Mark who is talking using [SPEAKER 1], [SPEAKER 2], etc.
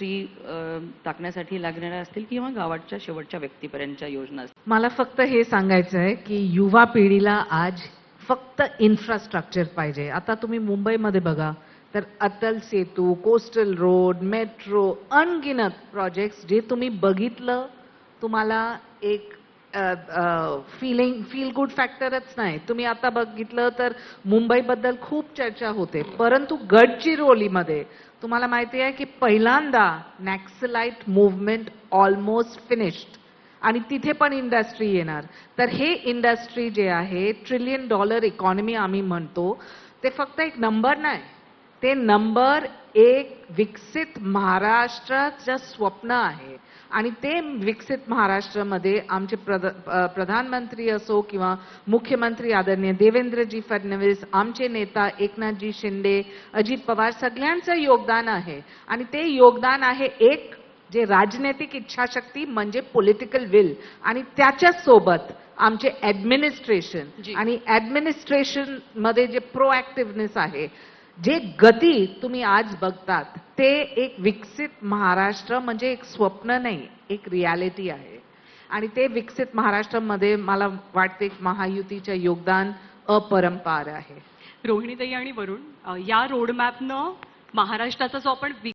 [SPEAKER 1] Industry टाकण्यासाठी लागणाऱ्या असतील किंवा गावाच्या शेवटच्या व्यक्तीपर्यंतच्या योजना असतील.
[SPEAKER 2] मला फक्त हे सांगायचं आहे की युवा पिढीला आज फक्त इन्फ्रास्ट्रक्चर पाहिजे. आता तुम्ही मुंबईमध्ये बघा तर Atal Setu, coastal road, metro, अनगिनत प्रोजेक्ट्स जे तुम्ही बघितलं तुम्हाला एक फील गुड फॅक्टरच नाही. तुम्ही आता बघितलं तर मुंबईबद्दल खूप चर्चा होते, परंतु गडचिरोलीमध्ये तुम्हाला माहिती आहे की पहिल्यांदा नॅक्सलाइट मूव्हमेंट ऑलमोस्ट फिनिश्ड आणि तिथे पण इंडस्ट्री येणार. तर हे इंडस्ट्री जे आहे $1 ट्रिलियन इकॉनॉमी आम्ही म्हणतो, ते फक्त एक नंबर नाही, ते नंबर एक विकसित महाराष्ट्राचं स्वप्न आहे. आणि ते विकसित महाराष्ट्रामध्ये आमचे प्रधानमंत्री असो किंवा मुख्यमंत्री आदरणीय देवेंद्रजी फडणवीस, आमचे नेता एकनाथजी शिंदे, अजित पवार सगळ्यांचं योगदान आहे. आणि ते योगदान आहे एक जे राजनैतिक इच्छाशक्ती म्हणजे पॉलिटिकल विल, आणि त्याच्या सोबत आमचे ऍडमिनिस्ट्रेशन आणि ऍडमिनिस्ट्रेशन मध्ये जे प्रोएक्टिव्हनेस आहे, जे गती तुम्ही आज बघतात, ते एक विकसित महाराष्ट्र म्हणजे एक स्वप्न नाही, एक रियालिटी आहे. आणि ते विकसित महाराष्ट्रामध्ये मला वाटते महायुतीचं योगदान अपरंपार आहे.
[SPEAKER 3] रोहिणीताई आणि वरुण, या रोडमॅपनं महाराष्ट्राचा जो आपण